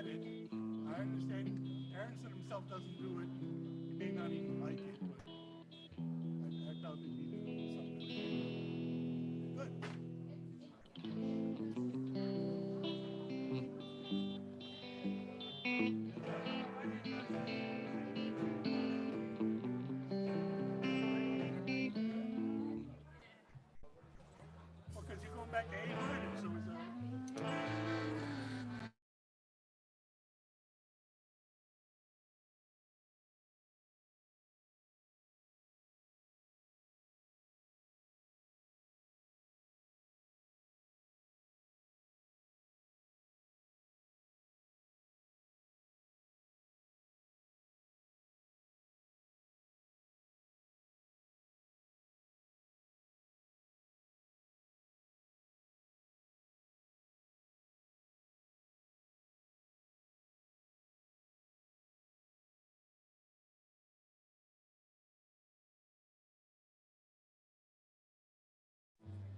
get it. I understand Aronson himself doesn't do it. He may not even like it, but I felt it needed something. Good. Well, because you're going back to A minor, so it's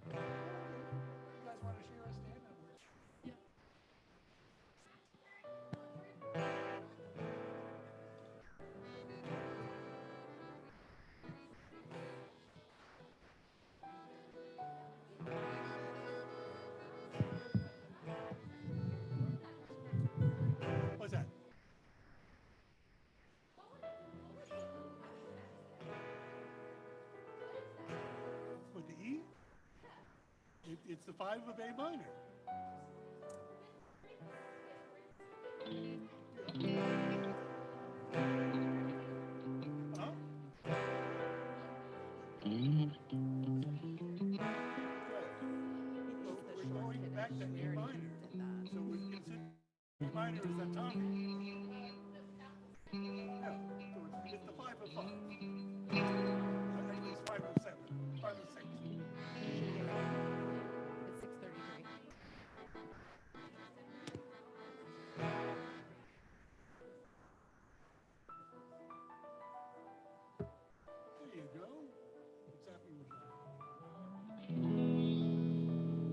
you guys want to share a stand? What's that? With the E? It's the 5 of A minor. Huh? Well, we're going back to A minor. So we consider A minor as that tonic. Yeah, so it's the 5 of 5. Actually, it's 5 of 7. 5 of 6. It's 6:33. There you go. What's happening with that?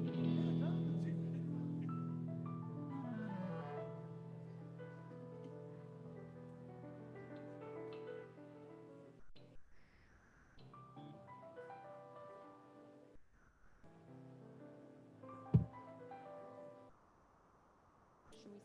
Yeah, Jonathan seemed it. Should we?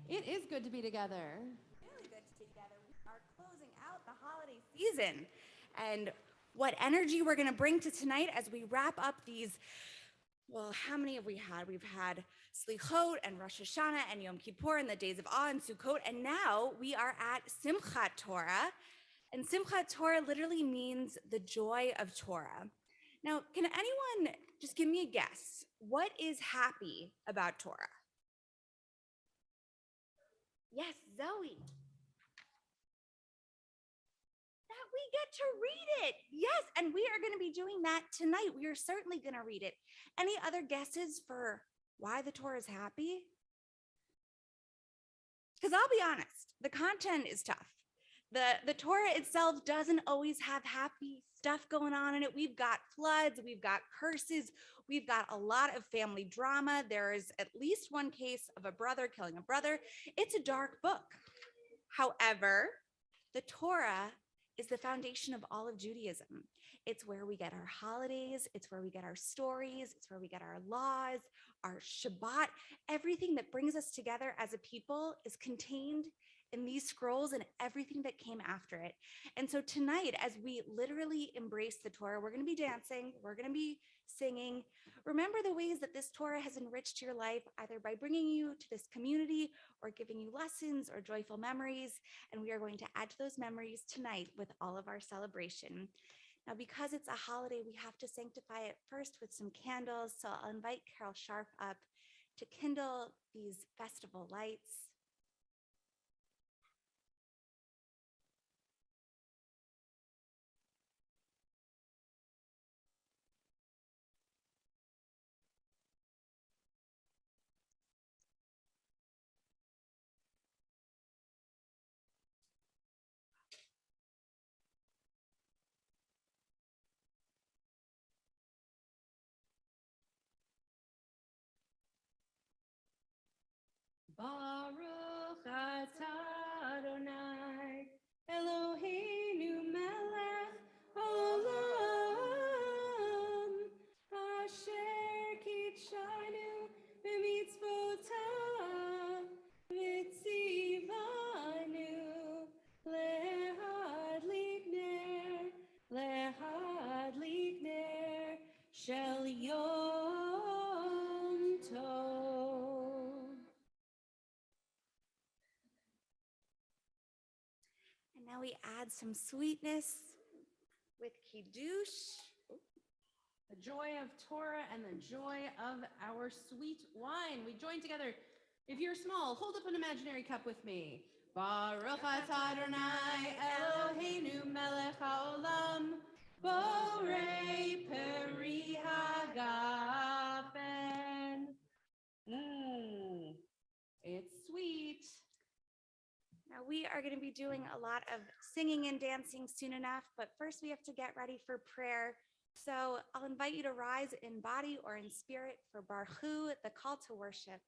It is good to be together. Really good to be together. We are closing out the holiday season. And what energy we're going to bring to tonight as we wrap up these, well, how many have we had? We've had Slichot and Rosh Hashanah and Yom Kippur and the days of awe and Sukkot. And now we are at Simchat Torah. And Simchat Torah literally means the joy of Torah. Now, can anyone just give me a guess? What is happy about Torah? Yes, Zoe. That we get to read it. Yes, and we are going to be doing that tonight. We are certainly going to read it. Any other guesses for why the Torah is happy? Because I'll be honest, the content is tough. The Torah itself doesn't always have happy stuff going on in it. We've got floods, we've got curses, we've got a lot of family drama. There is at least one case of a brother killing a brother. It's a dark book. However, the Torah is the foundation of all of Judaism. It's where we get our holidays, it's where we get our stories, it's where we get our laws, our Shabbat. Everything that brings us together as a people is contained in these scrolls and everything that came after it. And so tonight, as we literally embrace the Torah, we're going to be dancing, we're going to be singing. Remember the ways that this Torah has enriched your life, either by bringing you to this community or giving you lessons or joyful memories. And we are going to add to those memories tonight with all of our celebration. Now, because it's a holiday, we have to sanctify it first with some candles. So I'll invite Carol Sharp up to kindle these festival lights. Baruch atah Adonai, Eloheinu melech haolam, asher kitshanu b'mitzvotav, v'tzivanu lehadlik ner shel Yom Tov. Now we add some sweetness with kiddush. The joy of Torah and the joy of our sweet wine. We join together. If you're small, hold up an imaginary cup with me. Baruch atah Adonai Eloheinu melech haolam, borei peri hagafen. It's sweet. Now we are going to be doing a lot of singing and dancing soon enough, but first we have to get ready for prayer. So I'll invite you to rise in body or in spirit for Barhu, the call to worship.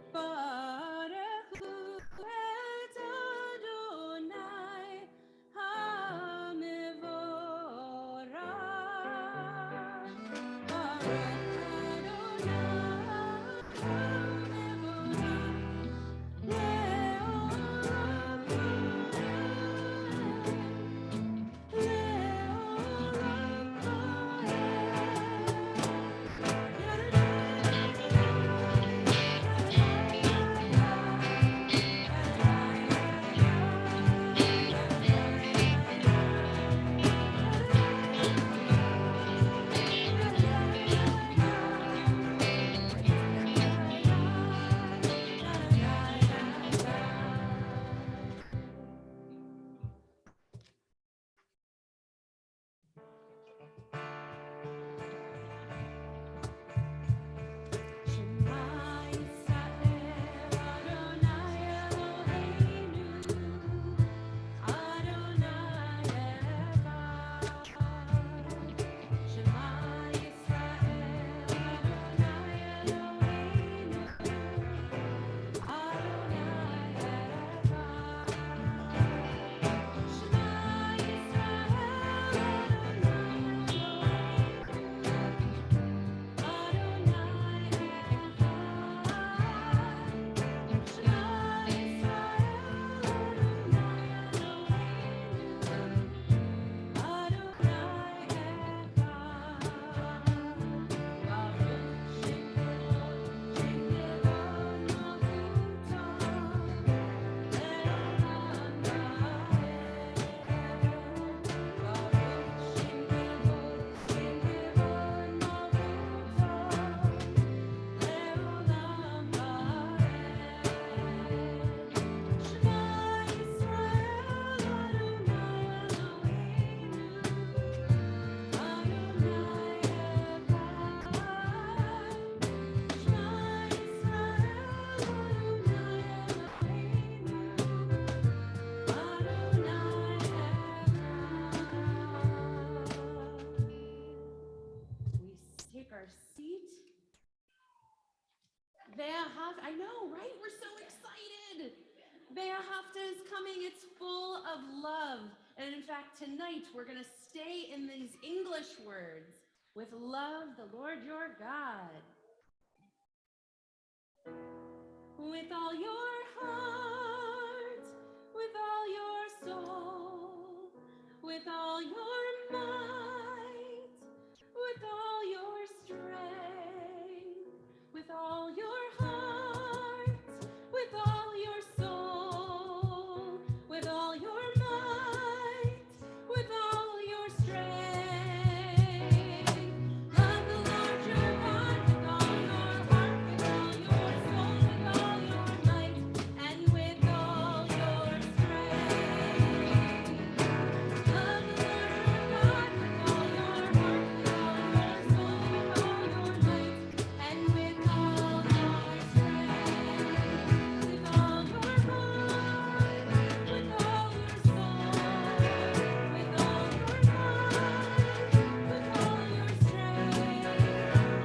Baruch hu et I know, right? We're so excited. Ve'ahavta is coming. It's full of love. And in fact, tonight we're going to stay in these English words with love the Lord your God. With all your heart, with all your soul, with all your might, with all your strength, with all your heart, with all your soul, with all your might, with all your strength. Love the Lord your God with all your heart, with all your soul, with all your might, and with all your strength. Love the Lord your God with all your heart, with all your soul, with all your might, and with all your strength. With all your heart, with all your soul, with all your might, with all your strength.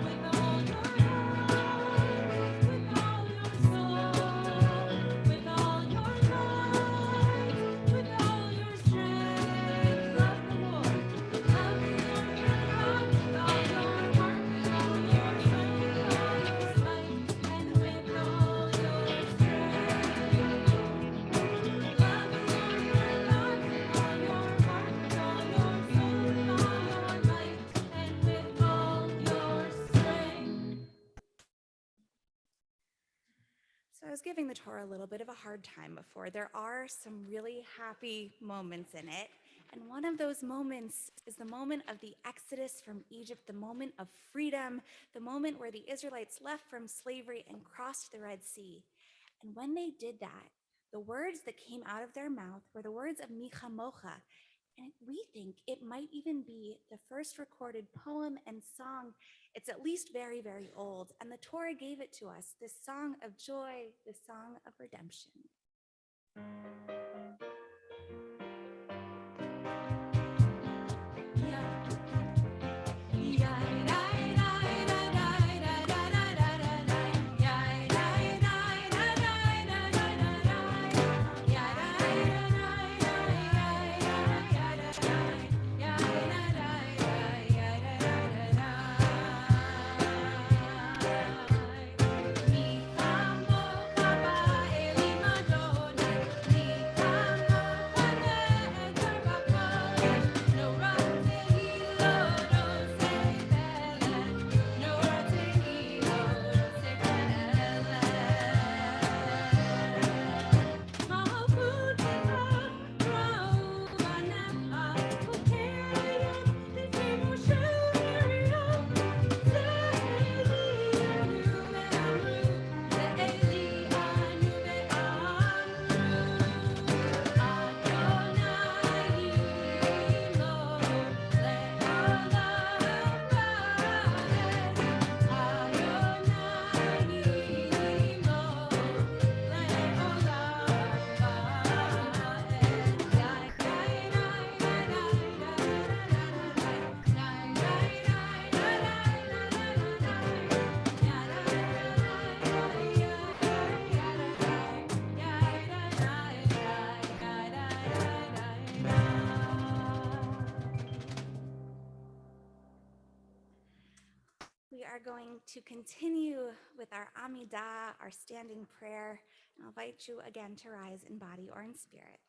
With all your heart, with all your soul, with all your might, with all your strength. Love the Lord. Love the Lord your God with all your heart, with all your soul, with all your might, and with all your strength. Love the Lord your God with all your heart, with all your soul, with all your might, and with all your strength. So I was giving the Torah a little bit of a hard time before. There are some really happy moments in it. And one of those moments is the moment of the Exodus from Egypt, the moment of freedom, the moment where the Israelites left from slavery and crossed the Red Sea. And when they did that, the words that came out of their mouth were the words of Michamocha. And we think it might even be the first recorded poem and song. It's at least very, very old. And the Torah gave it to us, this song of joy, this song of redemption. We are going to continue with our Amidah, our standing prayer. And I'll invite you again to rise in body or in spirit.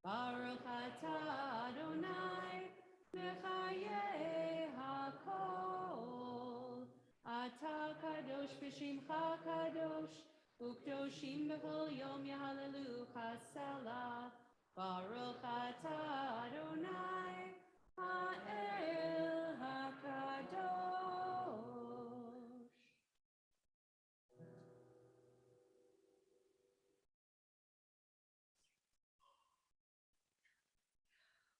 Baruch atah Adonai mechaye hakol. Atah kadosh v'shimcha kadosh, u'kdoshim b'chol yom yahalelu chasela. Baruch atah Adonai ha'el hakadosh.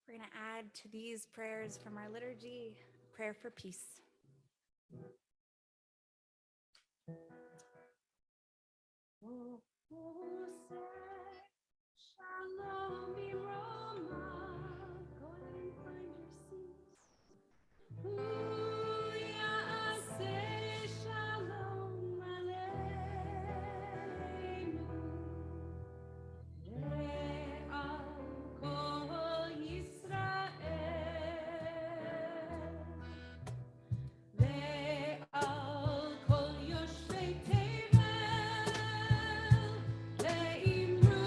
We're going to add to these prayers from our liturgy, prayer for peace. Shalom Biroma. Go ahead and find your seats. Ya'aseh shalom aleinu. Le'al kol Yisrael. Le'al kol yoshvei tevel. Le'imru.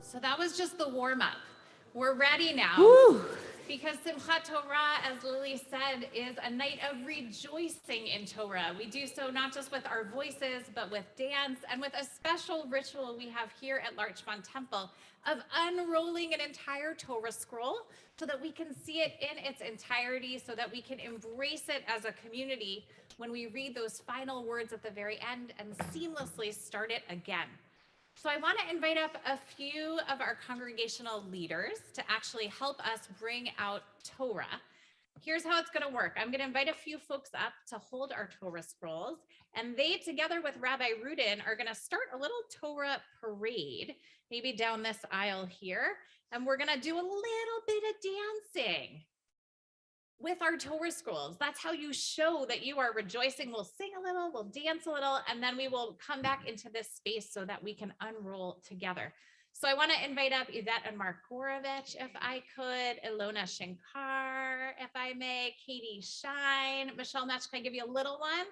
So that was just the warm-up. We're ready now. Because Simchat Torah, as Lily said, is a night of rejoicing in Torah. We do so not just with our voices, but with dance and with a special ritual we have here at Larchmont Temple of unrolling an entire Torah scroll so that we can see it in its entirety, so that we can embrace it as a community when we read those final words at the very end and seamlessly start it again. So I want to invite up a few of our congregational leaders to actually help us bring out Torah. Here's how it's going to work. I'm going to invite a few folks up to hold our Torah scrolls, and they, together with Rabbi Rudin, are going to start a little Torah parade, maybe down this aisle here, and we're going to do a little bit of dancing with our Torah scrolls. That's how you show that you are rejoicing. We'll sing a little, we'll dance a little, and then we will come back into this space so that we can unroll together. So I want to invite up Yvette and Mark Gorovich, if I could, Ilona Shankar, if I may, Katie Shine, Michelle Metch, can I give you a little one?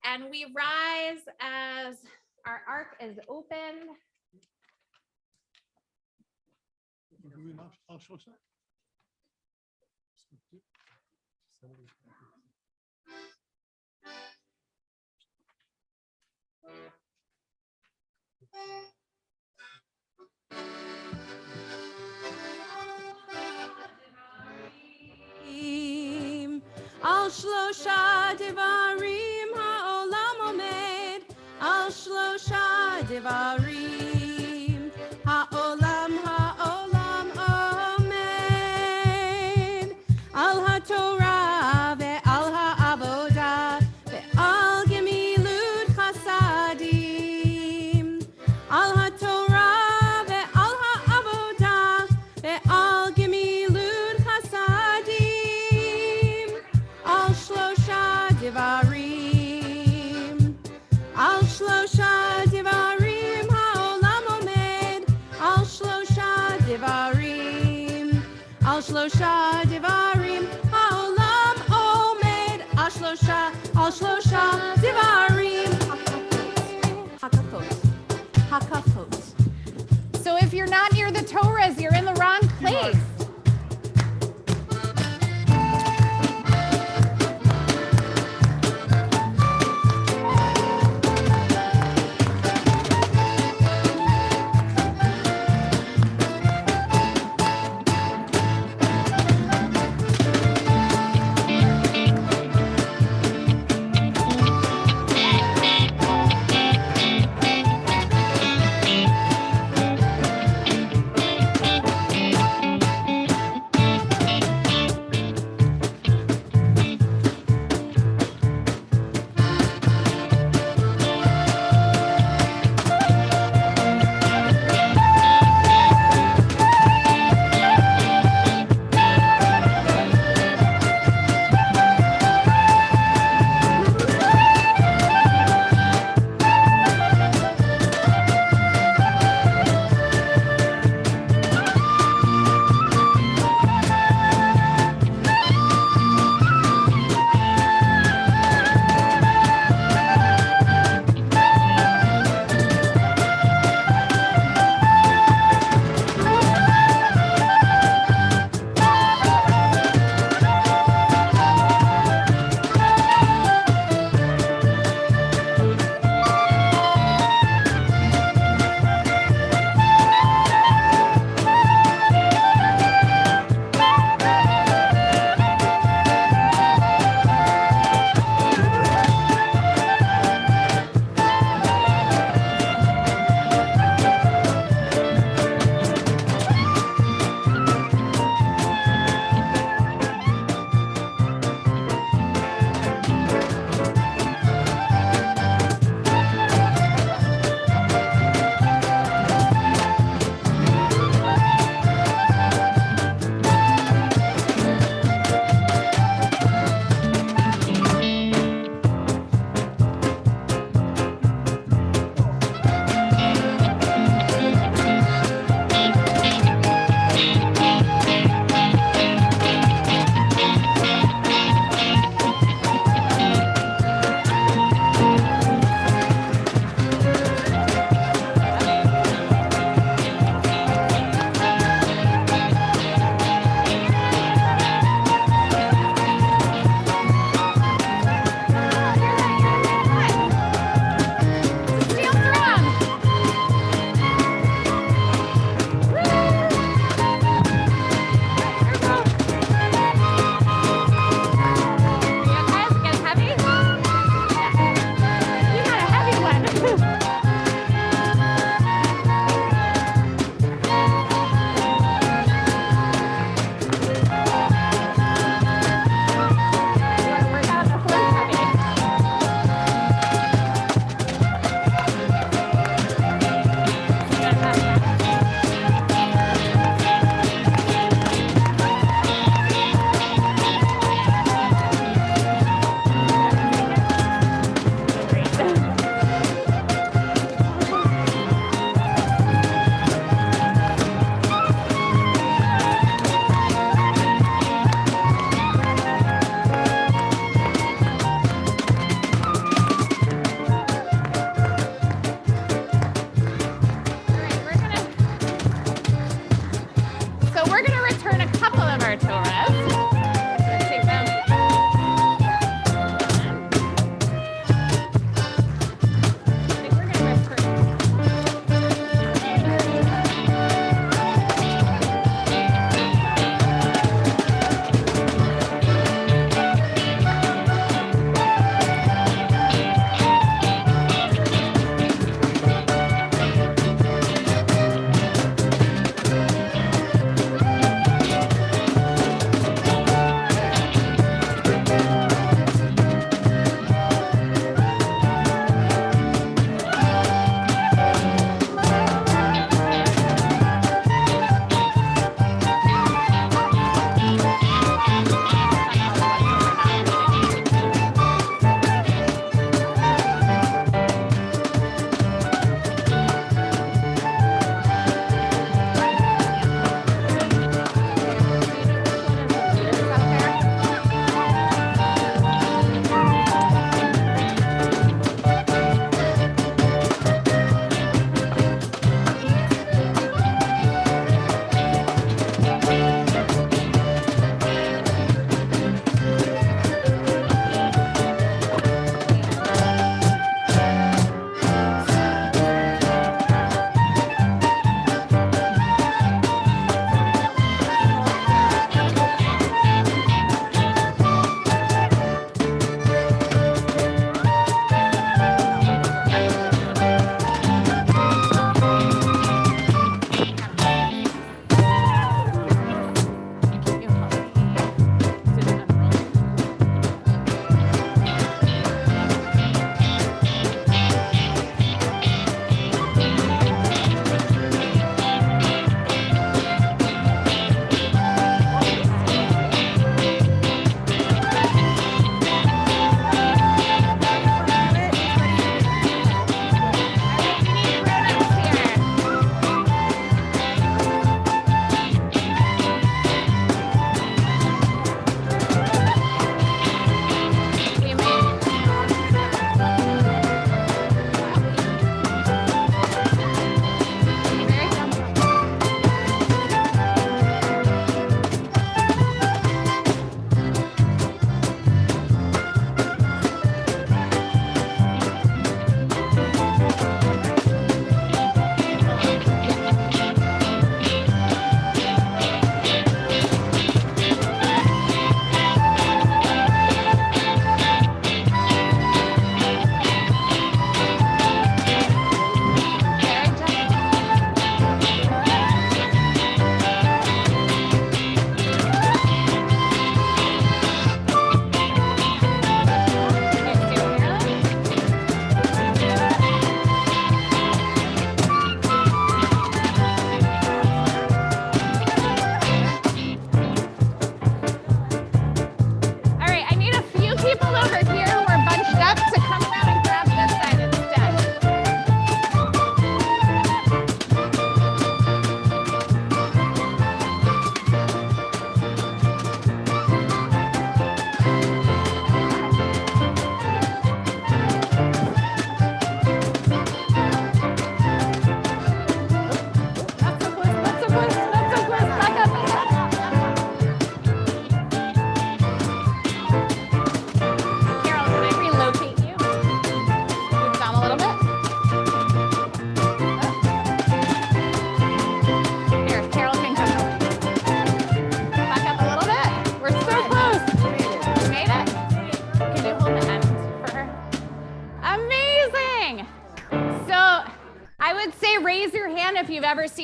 And we rise as our ark is open. I'll show some. Al shlosha devarim ha'olam omed. Al shlosha devarim ha'olam omed. Al haTorah ve'al ha'avodah ve'al gemilut chasadim. Al haTorah ve'al ha'avodah ve'al gemilut chasadim. Al shlosha devarim. Al shlosha devarim ha'olam omed. Al shlosha devarim. Al shlosha devarim ha'olam omed. Al shlosha devarim. Hakafot. Hakafot. So if you're not near the Torahs, you're in the wrong place.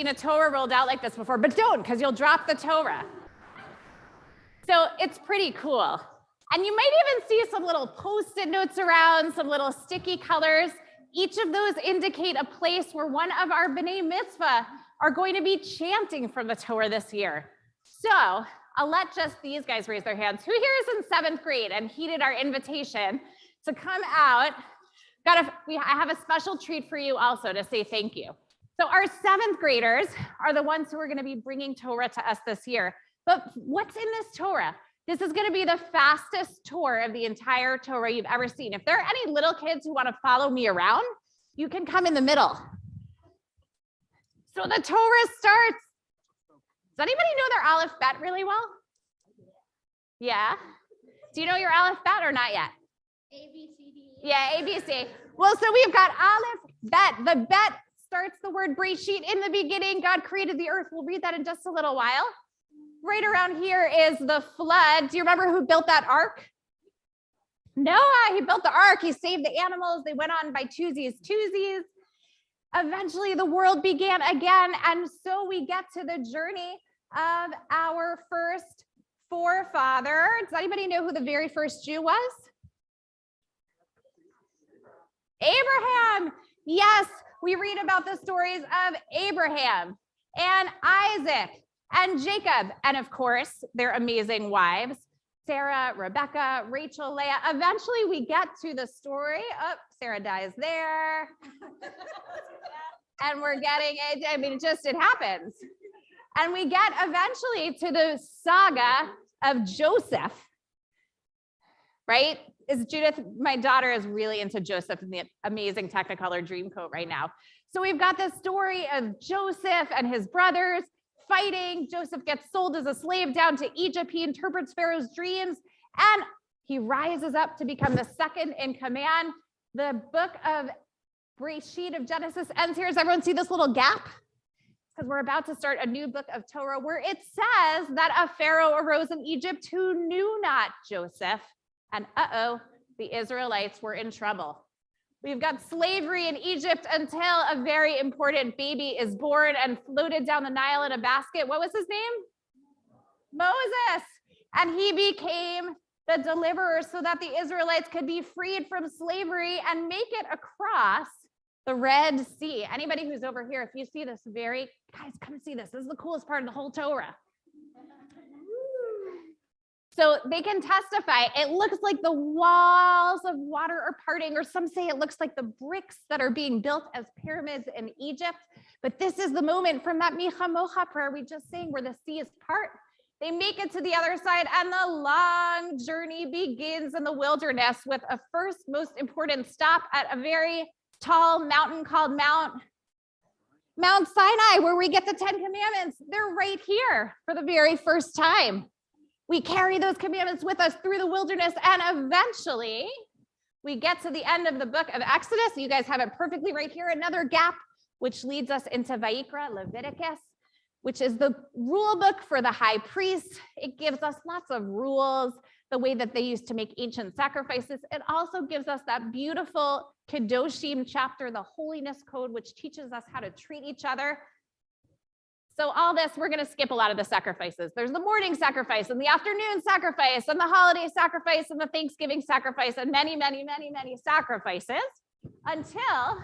seen a Torah rolled out like this before, but don't, because you'll drop the Torah. So it's pretty cool. And you might even see some little Post-it notes around, some little sticky colors. Each of those indicate a place where one of our B'nai Mitzvah are going to be chanting from the Torah this year. So I'll let just these guys raise their hands. Who here is in 7th grade and heeded our invitation to come out? I have a special treat for you also to say thank you. So our 7th graders are the ones who are going to be bringing Torah to us this year. But what's in this Torah? This is going to be the fastest tour of the entire Torah you've ever seen. If there are any little kids who want to follow me around, you can come in the middle. So the Torah starts. Does anybody know their Aleph Bet really well? Yeah. Do you know your Aleph Bet or not yet? A, B, C, D. Yeah, A, B, C. Well, so we've got Aleph Bet. The Bet starts the word Breshit. In the beginning, God created the earth. We'll read that in just a little while. Right around here is the flood. Do you remember who built that ark? Noah. He built the ark. He saved the animals. They went on by twosies. Eventually, the world began again. And so we get to the journey of our first forefather. Does anybody know who the very first Jew was? Abraham. Yes, we read about the stories of Abraham and Isaac and Jacob, and of course, their amazing wives, Sarah, Rebecca, Rachel, Leah. Eventually, we get to the story. Oh, Sarah dies there. And we're getting it. I mean, it happens. And we get eventually to the saga of Joseph, right? Is Judith, my daughter is really into Joseph in the amazing Technicolor Dreamcoat right now. So we've got the story of Joseph and his brothers fighting. Joseph gets sold as a slave down to Egypt. He interprets Pharaoh's dreams and he rises up to become the second in command. The book of Breshit of Genesis ends here. Does everyone see this little gap? Because we're about to start a new book of Torah where it says that a Pharaoh arose in Egypt who knew not Joseph. And the Israelites were in trouble. We've got slavery in Egypt until a very important baby is born and floated down the Nile in a basket. What was his name? Moses. And he became the deliverer so that the Israelites could be freed from slavery and make it across the Red Sea. Anybody who's over here, if you see this guys, come see this. This is the coolest part of the whole Torah. So they can testify. It looks like the walls of water are parting, or some say it looks like the bricks that are being built as pyramids in Egypt. But this is the moment from that Micha Mocha prayer we just sang where the sea is part. They make it to the other side and the long journey begins in the wilderness with a first most important stop at a very tall mountain called Mount Sinai, where we get the 10 Commandments. They're right here for the very first time. We carry those commandments with us through the wilderness, and eventually we get to the end of the book of Exodus. You guys have it perfectly right here. Another gap, which leads us into Vayikra, Leviticus, which is the rule book for the high priest. It gives us lots of rules, the way that they used to make ancient sacrifices. It also gives us that beautiful Kedoshim chapter, the holiness code, which teaches us how to treat each other. So all this, we're going to skip a lot of the sacrifices. There's the morning sacrifice and the afternoon sacrifice and the holiday sacrifice and the Thanksgiving sacrifice and many, many, many, many sacrifices until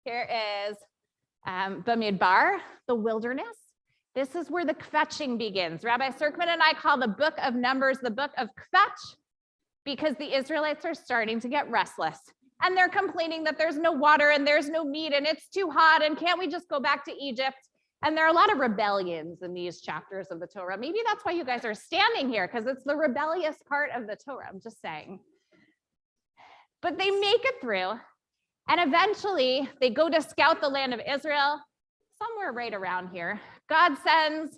here is Bamidbar, the wilderness. This is where the kvetching begins. Rabbi Serkman and I call the book of Numbers the book of kvetch because the Israelites are starting to get restless. And they're complaining that there's no water and there's no meat and it's too hot and can't we just go back to Egypt? And there are a lot of rebellions in these chapters of the Torah. Maybe that's why you guys are standing here, because it's the rebellious part of the Torah. I'm just saying. But they make it through. And eventually they go to scout the land of Israel, somewhere right around here. God sends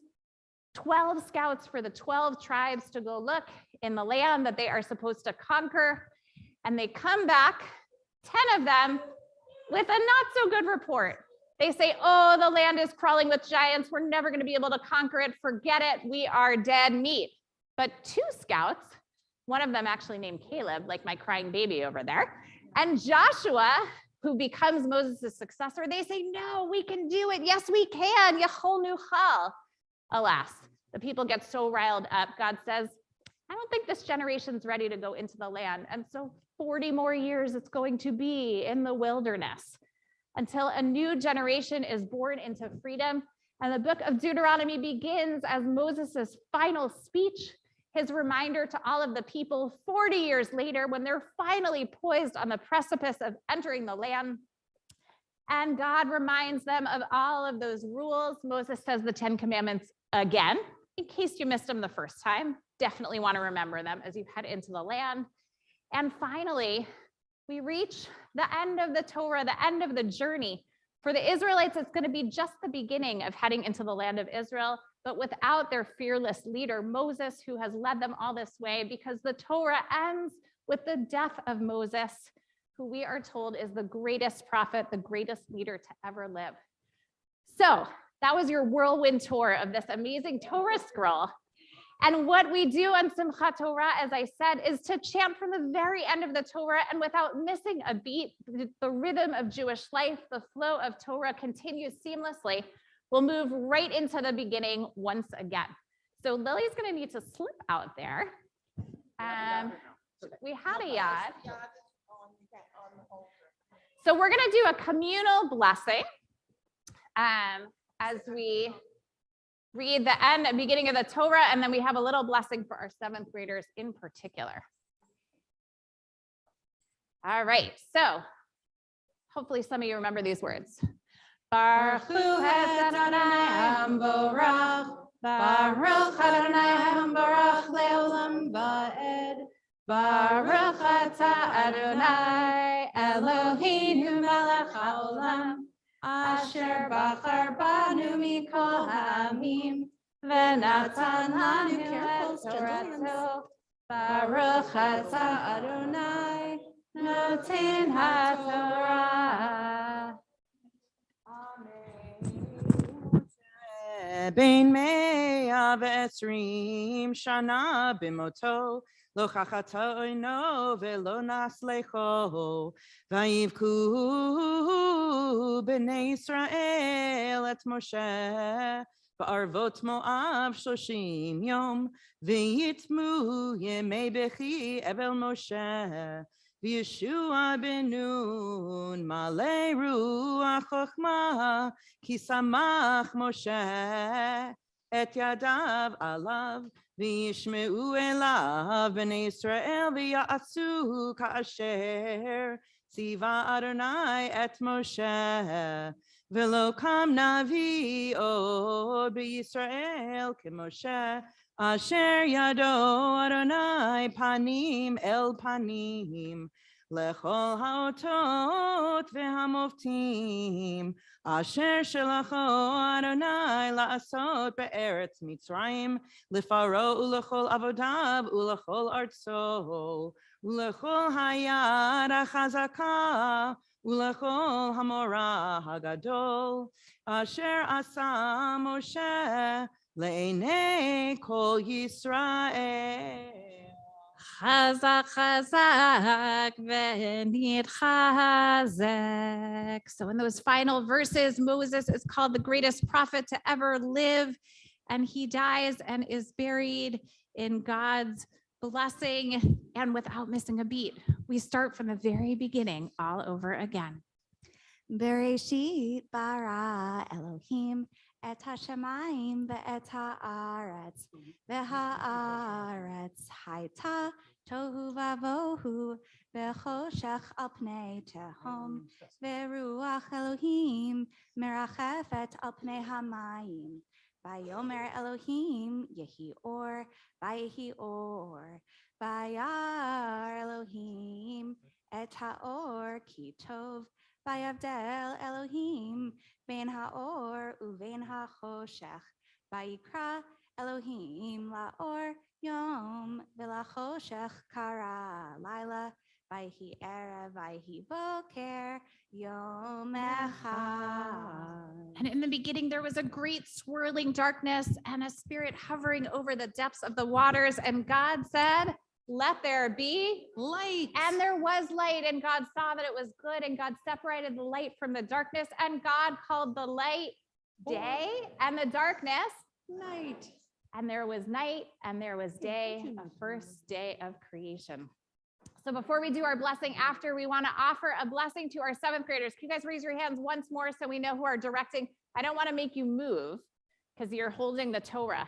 12 scouts for the 12 tribes to go look in the land that they are supposed to conquer. And they come back, 10 of them, with a not so good report. They say, oh, the land is crawling with giants. We're never going to be able to conquer it. Forget it. We are dead meat. But 2 scouts, one of them actually named Caleb, like my crying baby over there, and Joshua who becomes Moses' successor, they say, no, we can do it. Yes, we can. Yachol nuchal. Alas, the people get so riled up. God says, I don't think this generation's ready to go into the land. And so 40 more years it's going to be in the wilderness until a new generation is born into freedom. And the book of Deuteronomy begins as Moses' final speech, his reminder to all of the people 40 years later when they're finally poised on the precipice of entering the land. And God reminds them of all of those rules. Moses says the 10 Commandments again, in case you missed them the first time. Definitely want to remember them as you head into the land. And finally, we reach the end of the Torah, the end of the journey. For the Israelites, it's going to be just the beginning of heading into the land of Israel, but without their fearless leader, Moses, who has led them all this way, because the Torah ends with the death of Moses, who we are told is the greatest prophet, the greatest leader to ever live. So that was your whirlwind tour of this amazing Torah scroll. And what we do on Simchat Torah, as I said, is to chant from the very end of the Torah, and without missing a beat, the rhythm of Jewish life, the flow of Torah continues seamlessly. We'll move right into the beginning once again. So Lily's going to need to slip out there. We had a yad. So we're going to do a communal blessing as we read the end and beginning of the Torah, and then we have a little blessing for our 7th graders in particular. All right, so hopefully some of you remember these words. Baruch Hu Adonai Hamborach, Baruch Adonai Hamborach leolam vaed, Baruch Ata Adonai Eloheinu melech haolam, Asher bachar banu mikol ha'amim, v'natan lanu et Torato, Baruch Ata Adonai noten ha'Torah. בין 120 שנה במותו, לא חטאנו ולא נסלחו, ויבכו בני ישראל את משה בערבות מואב 30 יום, ויתמו ימי בכי אבל משה. וישוע בן נון מלא רוח חוכמה, כי שמח משה את ידיו עליו, וישמעו אליו בני ישראל ויעשו כאשר ציווה אדוני את משה. ולא קם נביא עוד בישראל כמשה, אשר ידו אדוני פנים אל פנים, לכל האותות והמופתים, אשר שלחו אדוני לעשות בארץ מצרים, לפרעה ולכל עבדיו ולכל ארצו, ולכל היד החזקה, ולכל המורא הגדול, אשר עשה משה לעיני כל ישראל. Chazak, chazak, v'nitchazek. So in those final verses, Moses is called the greatest prophet to ever live, and he dies and is buried in God's blessing and without missing a beat. We start from the very beginning all over again. Bereshit bara Elohim et hashamayim ve'et haaretz, ve'haaretz hayta tohu vavohu, ve'choshech al pnei tehom, ve'ruach Elohim merachefet al pnei hamayim. Vayomer Elohim yehi or, vayehi or, vayar Elohim et haor ki tov, vayavdel Elohim ben haor uven hachoshech, vayikra Elohim laor yom v'lachoshech kara laila, vayhi erev vayhi boker yom echad. And in the beginning, there was a great swirling darkness and a spirit hovering over the depths of the waters. And God said, let there be light. And there was light, and God saw that it was good, and God separated the light from the darkness, and God called the light day and the darkness night. And there was night and there was day, a first day of creation. So before we do our blessing after, we want to offer a blessing to our 7th graders. Can you guys raise your hands once more so we know who are directing? I don't want to make you move because you're holding the Torah,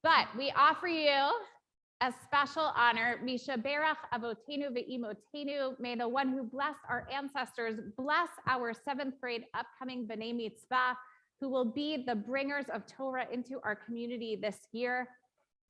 but we offer you a special honor. Misha Berach Avotenu Ve'imotenu. May the one who blessed our ancestors bless our 7th grade upcoming B'nai Mitzvah, who will be the bringers of Torah into our community this year.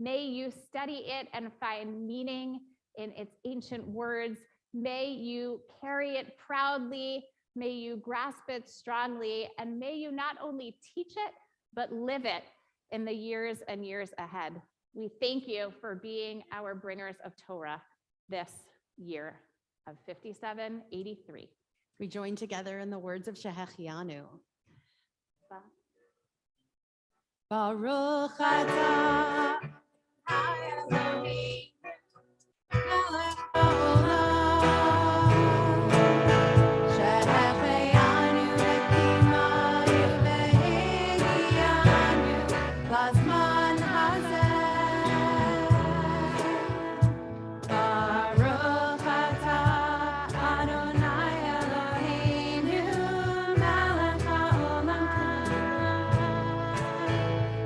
May you study it and find meaning in its ancient words. May you carry it proudly. May you grasp it strongly. And may you not only teach it, but live it in the years and years ahead. We thank you for being our bringers of Torah this year of 5783. We join together in the words of Shehechianu. Baruch atah Elohim melech haolam shehechianu v'kimanu v'higiyanu b'zman hazeh. Baruch atah Adonai Eloheinu melech haolam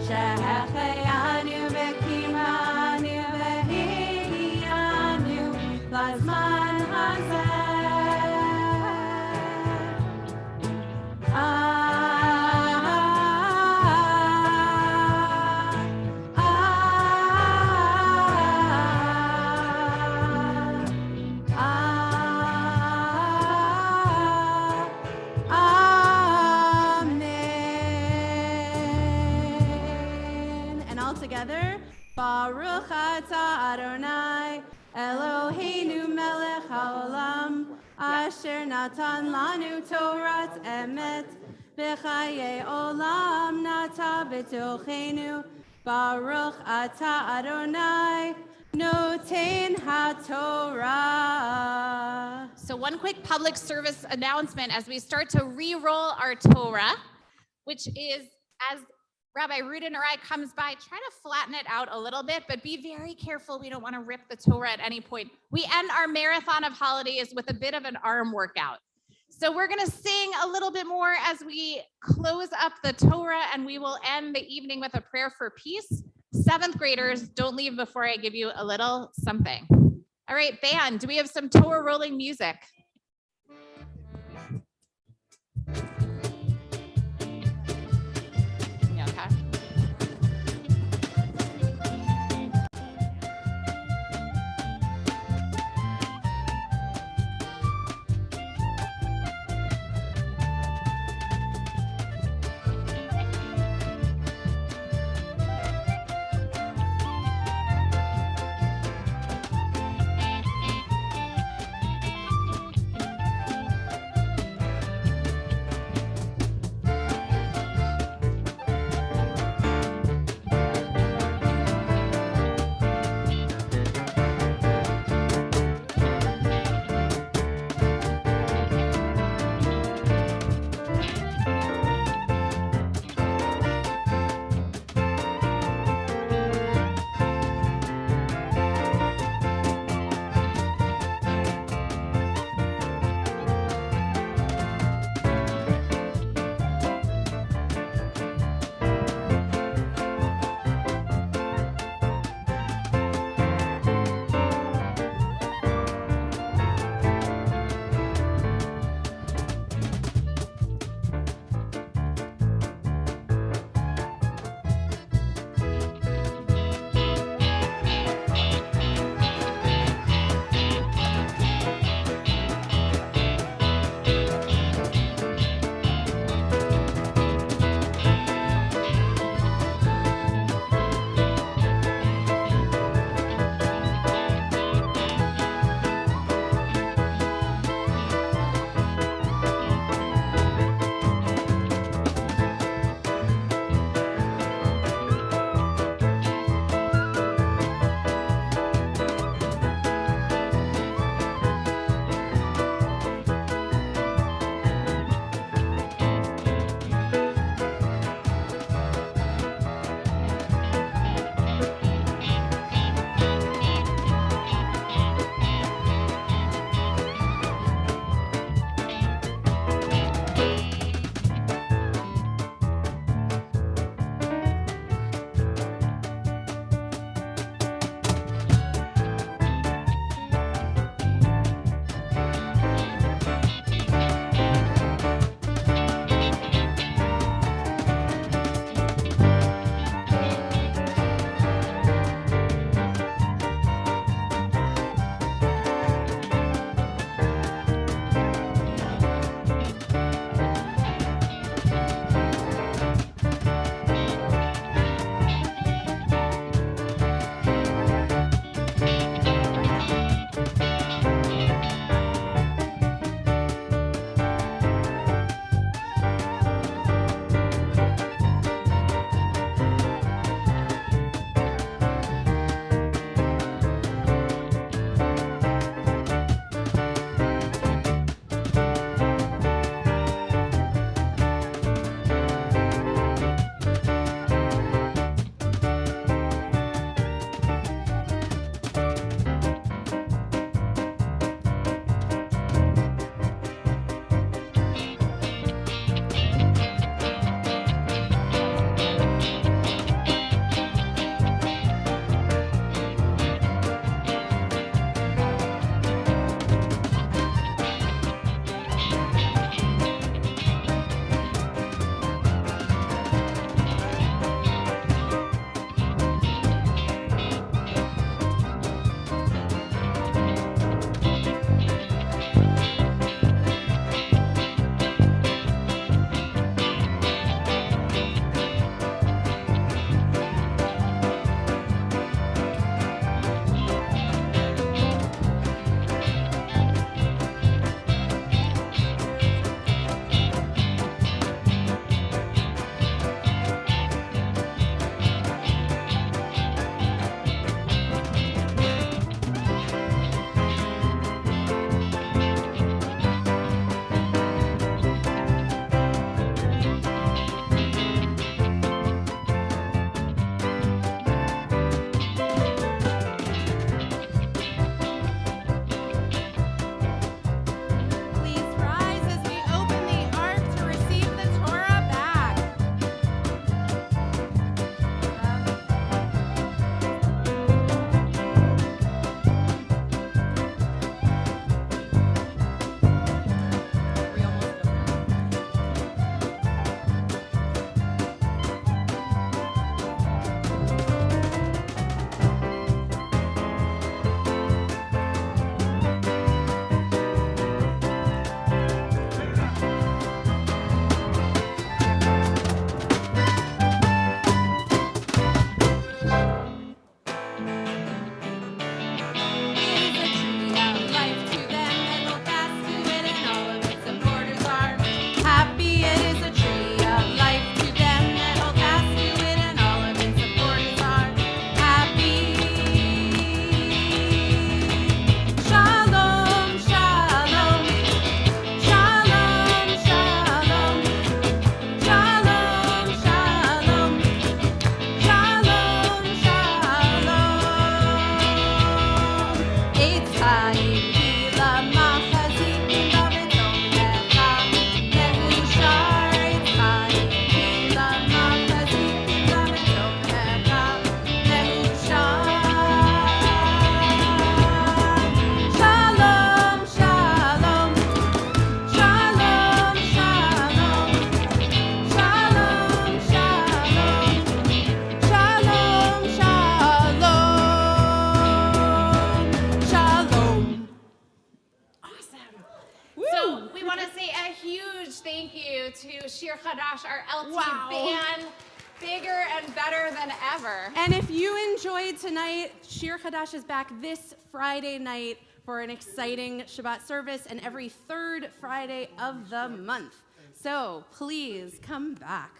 shehechianu v'kimanu v'higiyanu b'zman hazeh. Amen. And all together, Baruch atah Adonai Eloheinu melech haolam asher natan lanu Torat emet v'chayei olam nata b'tochenu. Baruch atah Adonai noten haTorah. So one quick public service announcement as we start to re-roll our Torah, which is, as Rabbi Rudin or I comes by, try to flatten it out a little bit, but be very careful. We don't want to rip the Torah at any point. We end our marathon of holidays with a bit of an arm workout. So we're going to sing a little bit more as we close up the Torah, and we will end the evening with a prayer for peace. 7th graders, don't leave before I give you a little something. All right, band, do we have some Torah rolling music? Yeah, okay. to Shir Chadash, our LT Wow. band, bigger and better than ever. And if you enjoyed tonight, Shir Chadash is back this Friday night for an exciting Shabbat service and every third Friday of the month. So please come back.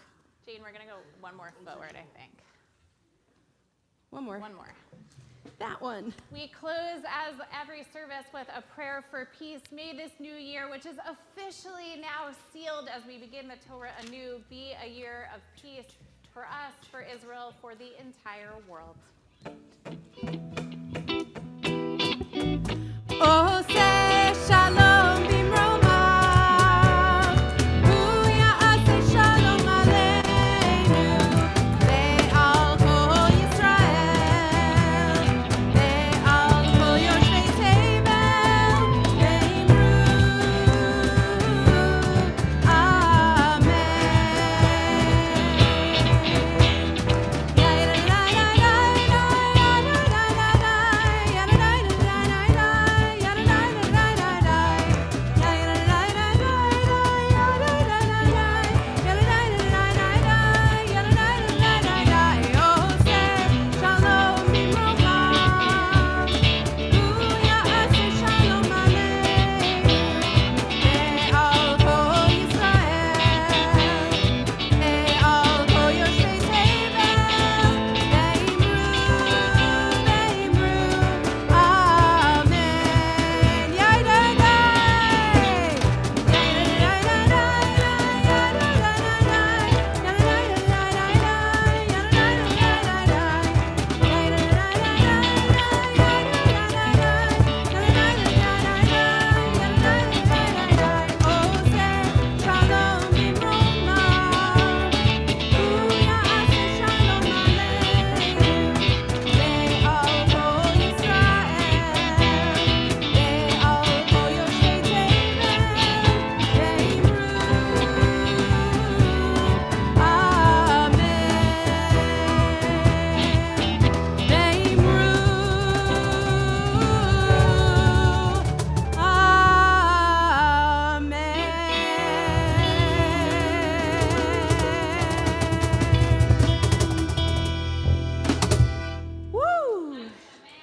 Jane, we're going to go one more forward, I think. One more. One more. That one. We close as every service with a prayer for peace. May this new year, which is officially now sealed as we begin the Torah anew, be a year of peace for us, for Israel, for the entire world. Oh, say shalom bimromav, hu ya'aseh shalom aleinu, ve'al kol Yisrael, ve'al kol yoshvei tevel, ve'imru,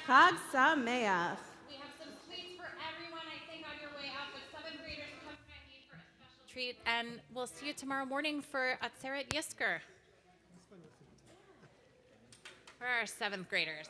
Chag Sameach. We have some sweets for everyone, I think, on your way out, but 7th graders come behind me for a special treat, and we'll see you tomorrow morning for Atzeret Yisker. For our 7th graders.